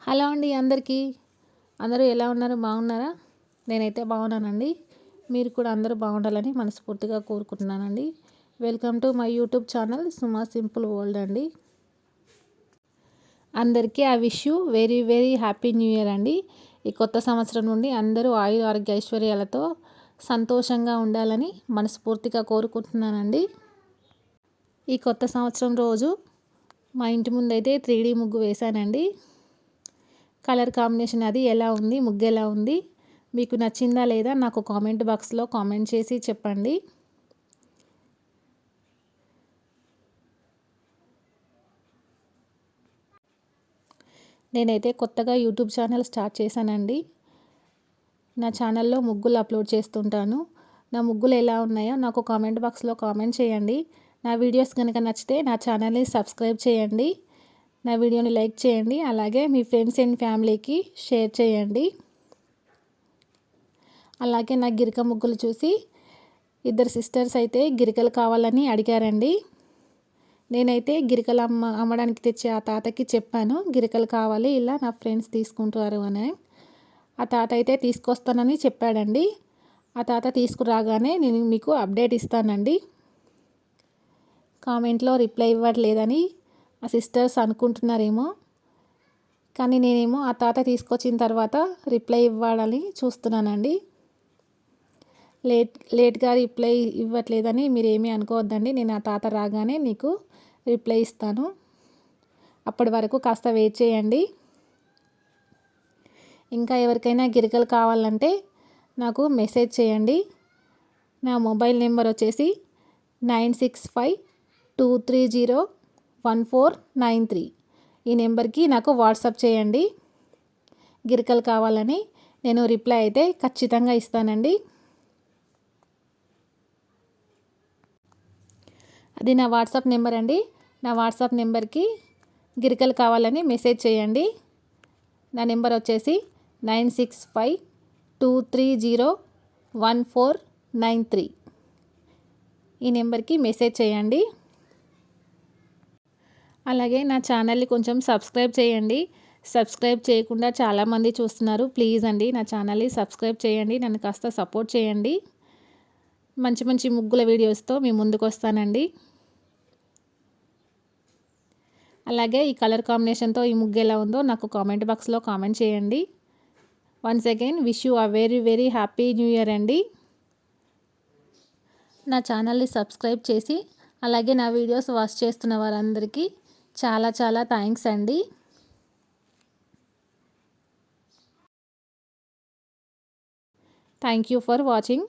Hello అండి అందరికీ. అందరూ ఎలా ఉన్నారు? బాగున్నారా? నేనైతే బాగున్నానండి. మీరు కూడా అందరూ బాగుండాలని మనస్ఫూర్తిగా కోరుకుంటున్నానండి. Welcome to my YouTube channel Suma simple world అండి. అందరికీ I wish you very very happy new year అండి. ఈ కొత్త సంవత్సరం నుండి అందరూ ఆయుర ఆరోగ్య ఐశ్వర్యాలతో సంతోషంగా ఉండాలని మనస్ఫూర్తిగా కోరుకుంటున్నానండి. ఈ కొత్త సంవత్సరం రోజు మా ఇంటి ముందైతే 3D ముగ్గు వేశానండి. కలర్ కాంబినేషన్ అది ఎలా ఉంది, ముగ్గు ఎలా ఉంది, మీకు నచ్చిందా లేదా నాకు కామెంట్ బాక్స్లో కామెంట్ చేసి చెప్పండి. నేనైతే కొత్తగా యూట్యూబ్ ఛానల్ స్టార్ట్ చేశానండి. నా ఛానల్లో ముగ్గులు అప్లోడ్ చేస్తుంటాను. నా ముగ్గులు ఎలా ఉన్నాయో నాకు కామెంట్ బాక్స్లో కామెంట్ చేయండి. నా వీడియోస్ కనుక నచ్చితే నా ఛానల్ని సబ్స్క్రైబ్ చేయండి. నా వీడియోని లైక్ చేయండి. అలాగే మీ ఫ్రెండ్స్ అండ్ ఫ్యామిలీకి షేర్ చేయండి. అలాగే నా గిరిక ముగ్గులు చూసి ఇద్దరు సిస్టర్స్ అయితే గిరికలు కావాలని అడిగారండి. నేనైతే గిరికలు అమ్మడానికి తెచ్చే ఆ తాతకి చెప్పాను, గిరికలు కావాలి, ఇలా నా ఫ్రెండ్స్ తీసుకుంటారు అని. ఆ తాత అయితే తీసుకొస్తానని చెప్పాడండి. ఆ తాత తీసుకురాగానే నేను మీకు అప్డేట్ ఇస్తానండి. కామెంట్లో రిప్లై ఇవ్వట్లేదని ఆ సిస్టర్స్ అనుకుంటున్నారేమో, కానీ నేనేమో ఆ తాత తీసుకొచ్చిన తర్వాత రిప్లై ఇవ్వాలని చూస్తున్నానండి. లేట్గా రిప్లై ఇవ్వట్లేదని మీరేమీ అనుకోవద్దండి. నేను ఆ తాత రాగానే నీకు రిప్లై ఇస్తాను. అప్పటి వరకు కాస్త వెయిట్ చేయండి. ఇంకా ఎవరికైనా గిరికలు కావాలంటే నాకు మెసేజ్ చేయండి. నా మొబైల్ నెంబర్ వచ్చేసి 9652301493. ఈ నెంబర్కి నాకు వాట్సాప్ చేయండి. గిరికలు కావాలని నేను రిప్లై అయితే ఖచ్చితంగా ఇస్తానండి. అది నా వాట్సాప్ నెంబర్ అండి. నా వాట్సాప్ నెంబర్కి గిరికలు కావాలని మెసేజ్ చేయండి. నా నెంబర్ వచ్చేసి 9652301493. ఈ నెంబర్కి మెసేజ్ చేయండి. అలాగే నా ఛానల్ని కొంచెం సబ్స్క్రైబ్ చేయండి. సబ్స్క్రైబ్ చేయకుండా చాలామంది చూస్తున్నారు. ప్లీజ్ అండి నా ఛానల్ని సబ్స్క్రైబ్ చేయండి. నన్ను కాస్త సపోర్ట్ చేయండి. మంచి మంచి ముగ్గుల వీడియోస్తో మీ ముందుకు వస్తానండి. అలాగే ఈ కలర్ కాంబినేషన్తో ఈ ముగ్గు ఎలా ఉందో నాకు కామెంట్ బాక్స్లో కామెంట్ చేయండి. Once again wish you a very very happy new year అండి. నా ఛానల్ని సబ్స్క్రైబ్ చేసి అలాగే నా వీడియోస్ వాచ్ చేస్తున్న వారందరికీ చాలా చాలా థ్యాంక్స్ అండి. Thank you for watching.